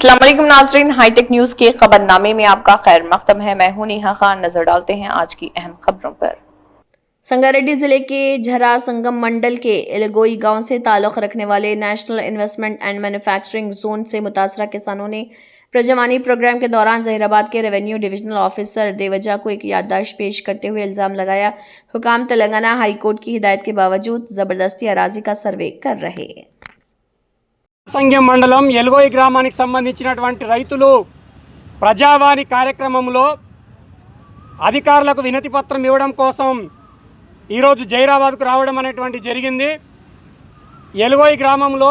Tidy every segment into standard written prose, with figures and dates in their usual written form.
अस्सलाम वालेकुम नाज़रीन, हाईटेक न्यूज के खबरनामे में आपका खैर मकदम है। मैं हूं नेहा खान। नजर डालते हैं आज की अहम खबरों पर। संगारेड्डी जिले के झरा संगम मंडल के एलगोई गांव से ताल्लुक रखने वाले national investment and manufacturing zone से मुतासरा किसानों ने प्रजवानी प्रोग्राम के दौरान जहीराबाद के रेवेन्यू डिविजनल ऑफिसर देवजा को एक याददाश्त पेश करते हुए इल्जाम लगाया, हुकाम तेलंगाना हाईकोर्ट की हिदायत के बावजूद जबरदस्ती अराजी का सर्वे कर रहे हैं। సంగం మండలం ఎల్గోయి గ్రామానికి సంబంధించినటువంటి రైతులు ప్రజావాణి కార్యక్రమంలో అధికారులకు వినతి పత్రం ఇవ్వడం కోసం ఈరోజు జైరాబాద్కు రావడం అనేటువంటి జరిగింది. ఎల్గోయి గ్రామంలో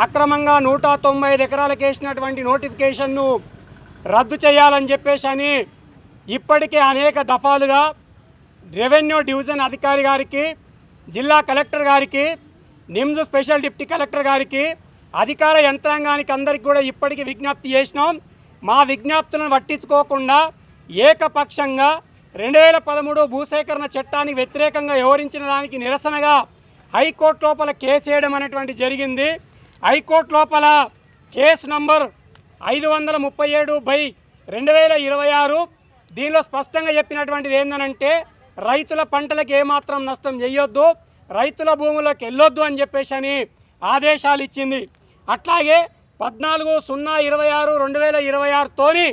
అక్రమంగా 195 ఎకరాలకు వేసినటువంటి నోటిఫికేషన్ను రద్దు చేయాలని చెప్పేసి ఇప్పటికే అనేక దఫాలుగా రెవెన్యూ డివిజన్ అధికారి గారికి, జిల్లా కలెక్టర్ గారికి, నిమ్స్ స్పెషల్ డిప్యూటీ కలెక్టర్ గారికి, అధికార యంత్రాంగానికి అందరికీ కూడా ఇప్పటికీ విజ్ఞప్తి చేసినాం. మా విజ్ఞప్తులను పట్టించుకోకుండా ఏకపక్షంగా 2013 భూసేకరణ చట్టానికి వ్యతిరేకంగా వ్యవహరించిన దానికి నిరసనగా హైకోర్టు లోపల కేసు వేయడం అనేటువంటి జరిగింది. హైకోర్టు లోపల కేసు నంబర్ 537/2026 దీనిలో స్పష్టంగా చెప్పినటువంటిది ఏంటంటే రైతుల పంటలకు ఏమాత్రం నష్టం చేయొద్దు, రైతుల భూములకు వెళ్ళొద్దు అని చెప్పేసి ఆదేశాలు ఇచ్చింది. అట్లాగే 14/0/26/2026తోని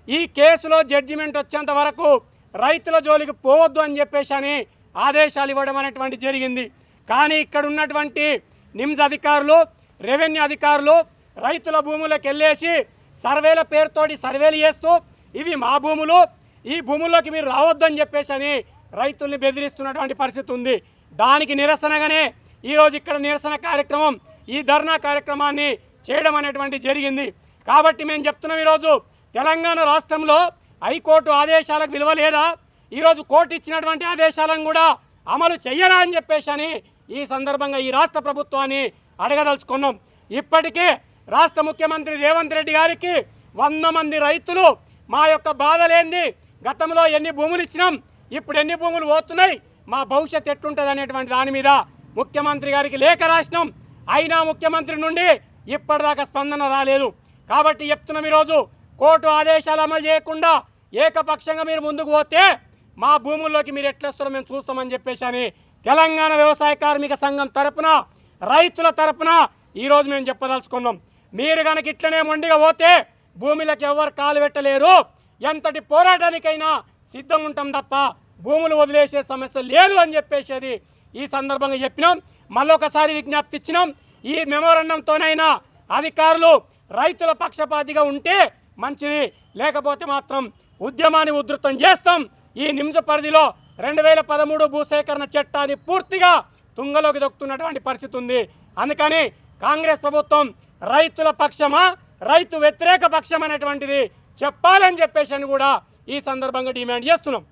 ఈ కేసులో జడ్జిమెంట్ వచ్చేంత వరకు రైతుల జోలికి పోవద్దు అని చెప్పేసి ఆదేశాలు ఇవ్వడం అనేటువంటి జరిగింది. కానీ ఇక్కడ ఉన్నటువంటి నిమ్స్ అధికారులు, రెవెన్యూ అధికారులు రైతుల భూములకు వెళ్ళేసి సర్వేల పేరుతోటి సర్వేలు చేస్తూ ఇవి మా భూములు, ఈ భూముల్లోకి మీరు రావద్దు అని చెప్పేసి రైతుల్ని బెదిరిస్తున్నటువంటి పరిస్థితి ఉంది. దానికి నిరసనగానే ఈరోజు ఇక్కడ నిరసన కార్యక్రమం, ఈ ధర్నా కార్యక్రమాన్ని చేయడం అనేటువంటి జరిగింది. కాబట్టి మేము చెప్తున్నాం, ఈరోజు తెలంగాణ రాష్ట్రంలో హైకోర్టు ఆదేశాలకు విలువ లేదా, ఈరోజు కోర్టు ఇచ్చినటువంటి ఆదేశాలను కూడా అమలు చెయ్యరా అని చెప్పేసి ఈ సందర్భంగా ఈ రాష్ట్ర ప్రభుత్వాన్ని అడగదలుచుకున్నాం. ఇప్పటికే రాష్ట్ర ముఖ్యమంత్రి రేవంత్ రెడ్డి గారికి 100 మంది రైతులు మా యొక్క బాధలేంది, గతంలో ఎన్ని భూములు ఇచ్చినాం, ఇప్పుడు ఎన్ని భూములు పోతున్నాయి, మా భవిష్యత్తు ఎట్లుంటుంది అనేటువంటి దాని మీద ముఖ్యమంత్రి గారికి లేఖ రాసినాం. అయినా ముఖ్యమంత్రి నుండి ఇప్పటిదాకా స్పందన రాలేదు. కాబట్టి చెప్తున్నాం, ఈరోజు కోర్టు ఆదేశాలు అమలు చేయకుండా ఏకపక్షంగా మీరు ముందుకు పోతే మా భూముల్లోకి మీరు ఎట్లేస్తారో మేము చూస్తామని చెప్పేసి తెలంగాణ వ్యవసాయ కార్మిక సంఘం తరపున, రైతుల తరపున ఈరోజు మేము చెప్పదలుచుకున్నాం. మీరు కనుక ఇట్లనే మొండిగా పోతే భూములకు ఎవరు కాలు పెట్టలేరు, ఎంతటి పోరాటానికైనా సిద్ధం ఉంటాం తప్ప భూములు వదిలేసే సమస్య లేదు అని చెప్పేసి ఈ సందర్భంగా చెప్పినాం. మళ్ళొకసారి విజ్ఞప్తి ఇచ్చినాం, ఈ మెమోరాండంతోనైనా అధికారులు రైతుల పక్షపాతిగా ఉంటే మంచిది, లేకపోతే మాత్రం ఉద్యమాన్ని ఉధృతం చేస్తాం. ఈ నిమ్స్ పరిధిలో 2013 భూసేకరణ చట్టాన్ని పూర్తిగా తుంగలోకి దొక్కుతున్నటువంటి పరిస్థితి ఉంది. అందుకని కాంగ్రెస్ ప్రభుత్వం రైతుల పక్షమా, రైతు వ్యతిరేక పక్షం అనేటువంటిది చెప్పాలని చెప్పేసి కూడా ఈ సందర్భంగా డిమాండ్ చేస్తున్నాం.